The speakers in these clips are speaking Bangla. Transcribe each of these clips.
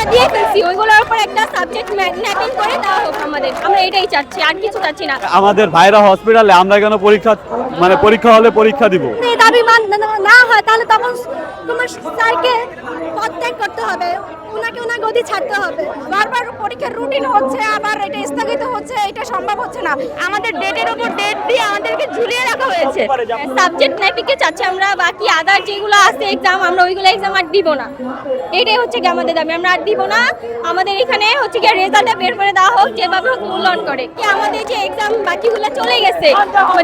আমরা দিয়ে ফেলছি ওইগুলোর উপর একটা সাবজেক্ট ম্যাপিং করে দেওয়া হোক আমাদের। আমরা এটাই চাচ্ছি, আর কিছু চাচ্ছি না। আমাদের ভাইরা হসপিটালে, আমরা কেন পরীক্ষা হলে পরীক্ষা দিব? এই দাবি না হয় তাহলে তখন তোমার স্যারকে পদত্যাগ করতে হবে, ওনাকে ওনার গদি ছাড়তে হবে। বারবার পরীক্ষার রুটিন হচ্ছে, আবার এটা স্থগিত হচ্ছে, এটা সম্ভব হচ্ছে না। আমাদের ডেটের উপর ডেট দিয়ে আমাদেরকে ঝুলিয়ে রাখা হয়েছে। সাবজেক্ট ম্যাপিংকে চাচ্ছি আমরা, বাকি আদার যেগুলো আছে এক্সাম, আমরা ওইগুলো এক্সাম আর দিব না। এটাই হচ্ছে কি আমাদের দাবি, আমরা আর দিব না। আমাদের এখানে হচ্ছে কি রেজাল্টটা বের করে দেওয়া হোক, যেভাবে হোক মূল্যায়ন করে। কি আমাদের যে এক্সাম বাকিগুলো চলে গেছে,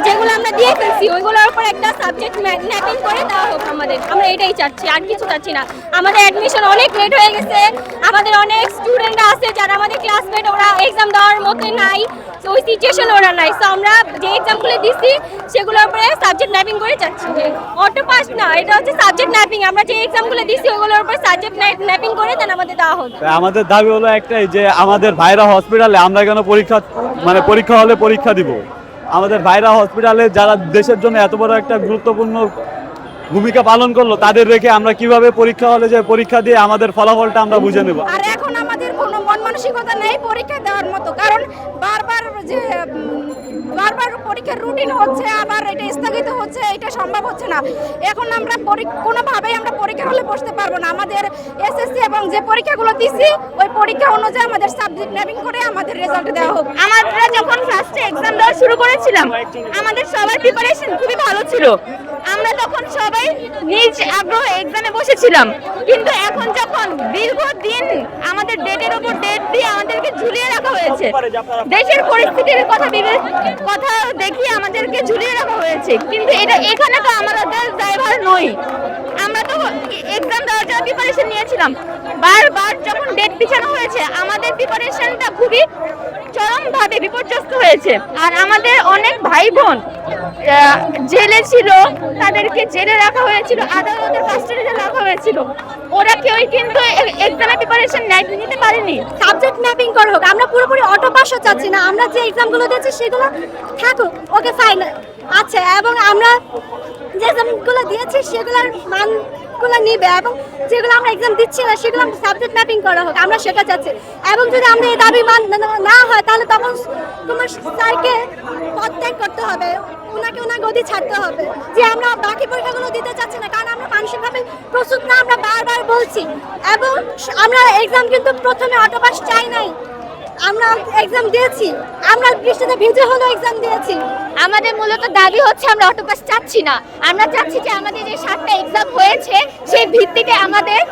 যেগুলো আমরা দিয়ে ফেলছি ওইগুলোর উপর একটা সাবজেক্ট ম্যাপিং করে দেওয়া হোক আমাদের। আমরা এটাই চাচ্ছি, আর কিছু চাচ্ছি না। আমাদের অ্যাডমিশন অনেক লেট হয়ে গেছে, আমাদের অনেক স্টুডেন্টরা আছে যারা আমাদের ক্লাসমেট, ওরা এক্সাম দেওয়ার মতো নাই, তো ওই সিচুয়েশন ওরা নাই। তো আমরা যে এক্সামগুলো দিচ্ছি সেগুলোর উপরে সাবজেক্ট ম্যাপিং করে চাচ্ছি। অটো পাস না, এটা হচ্ছে সাবজেক্ট ম্যাপিং। আমরা যে এক্সামগুলো দিচ্ছি ওগুলোর উপর সাবজেক্ট ম্যাপিং করে দেন আমাদের দেওয়া হোক। আমাদের দাবি হলো একটাই, যে আমাদের ভাইরা হসপিটালে, আমরা কেন পরীক্ষা হলে পরীক্ষা দিব? আমাদের ভাইরা হসপিটালে যারা দেশের জন্য এত বড় একটা গুরুত্বপূর্ণ ভূমিকা পালন করলো, তাদের রেখে আমরা কিভাবে পরীক্ষা হলে যে পরীক্ষা দিয়ে আমাদের ফলাফলটা আমরা বুঝে নেব? আর এখন আমাদের কোনো মন মানসিকতা নেই পরীক্ষা দেওয়ার মতো, কারণ বারবার পরীক্ষার রুটিন হচ্ছে, আবার এটা স্থগিত হচ্ছে, এটা সম্ভব হচ্ছে না। এখন আমরা কোনোভাবেই আমরা পরীক্ষা হলে বসতে পারবো না। আমাদের এসএসসি এবং যে পরীক্ষাগুলো দিছি ওই পরীক্ষা অনুযায়ী আমাদের সাবজেক্ট ম্যাপিং করে আমাদের রেজাল্ট দেওয়া হোক। আমরা যখন ফার্স্টে এক্সাম দেওয়া শুরু করেছিলাম, আমাদের সবার প্রিপারেশন খুবই ভালো ছিল। আমরা তখন সবাই নিজ আগ্রহে এক্সামে বসেছিলাম, কিন্তু এখন যখন দীর্ঘদিন আমাদের ডেটের উপর ডেট দিয়ে আমাদেরকে ঝুলিয়ে রাখা হয়েছে, দেশের পরিস্থিতির কথা দেখিয়ে আমাদেরকে ঝুলিয়ে রাখা হয়েছে, কিন্তু এখানে তো আমাদের ড্রাইভার নই। আমরা তো এক্সাম দেওয়ার জন্য প্রিপারেশন নিয়েছিলাম, বারবার যখন ডেট পিছানো হয়েছে আমাদের প্রিপারেশনটা খুবই চরমভাবে বিপর্যস্ত হয়েছে। আর আমাদের অনেক ভাই বোন জেলে ছিল, তাদেরকে জেলে রাখা হয়েছিল, আদালতের কাস্টডিতে রাখা হয়েছিল। ওরা কেউই কিন্তু এক্সামের প্রিপারেশন নিতে পারেনি। সাবজেক্ট ম্যাপিং করা হোক, আমরা পুরোপুরি অটো পাসও চাচ্ছি না। আমরা যে এক্সামগুলো দিচ্ছি সেগুলো থাকুক, ওকে ফাইন আছে, এবং আমরা যে এক্সামগুলো দিয়েছি সেগুলোর মানগুলো নিবে, এবং যেগুলো আমরা এক্সাম দিচ্ছি না সেগুলো সাবজেক্ট ম্যাপিং করা হোক, আমরা সেটা চাচ্ছি। এবং যদি আমরা এই দাবি না হয় তাহলে তখন তোমার স্যারকে পদত্যাগ করতে হবে, ওনাকে ওনার গদি ছাড়তে হবে। যে আমরা বাকি পরীক্ষাগুলো দিতে চাচ্ছি না, কারণ আমরা মানসিকভাবে প্রস্তুত না, আমরা বারবার বলছি। এবং আমরা এক্সাম কিন্তু প্রথমে অটো পাস চাই নাই, আমরা এক্সাম দিয়েছি, আমরা বৃষ্টিতে ভিজে হলেও এক্সাম দিয়েছি। আমাদের মূলত দাবি হচ্ছে আমরা অটো পাস চাচ্ছি না, আমরা চাচ্ছি যে আমাদের যে 7টা এক্সাম হয়েছে সেই ভিত্তিতে আমাদের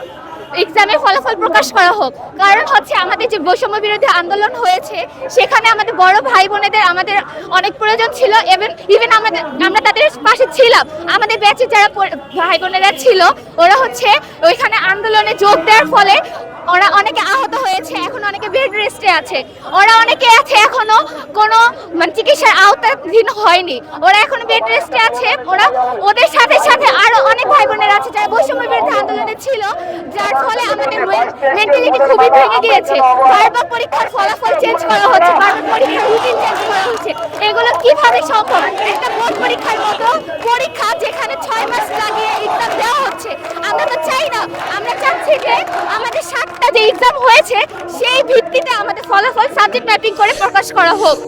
এক্সামের ফলাফল প্রকাশ করা হোক। কারণ হচ্ছে আমাদের যে বৈষম্য বিরোধী আন্দোলন হয়েছে সেখানে আমাদের বড় ভাই বোনেদের আমাদের অনেক প্রয়োজন ছিল, ইভেন আমরা তাদের পাশে ছিলাম। আমাদের ব্যাচে যারা ভাই বোনেরা ছিল ওরা হচ্ছে ওইখানে আন্দোলনে যোগ দেওয়ার ফলে ওরা অনেকে আহত হয়েছে, এখন অনেকে বেড রেস্টে আছে। ওরা অনেকে আছে এখনো কোনো চিকিৎসার আওতাধীন হয়নি, ওরা এখনো বেড রেস্টে আছে। ওদের সাথে সাথে আরো অনেক ভাই বোনেরা আছে যারা বৈষম্য বিরোধী আন্দোলনে ছিল, যার ফলে আমাদের মেন্টালিটি খুবই ভেঙে গিয়েছে। বারবার পরীক্ষার ফলাফল চেঞ্জ করা হচ্ছে, বারবার পরীক্ষার রুটিন চেঞ্জ করা হচ্ছে। এগুলো কিভাবে সম্ভব? একটা বোর্ড পরীক্ষার মতো পরীক্ষা যেখানে 6 মাস লাগিয়ে এক্সাম দেওয়া হচ্ছে, আমরা তো চাই না। আমরা চাচ্ছি যে আমাদের 7টা যে এক্সাম হয়েছে সেই ভিত্তিতে আমাদের ফলাফল সাবজেক্ট ম্যাপিং করে প্রকাশ করা হোক।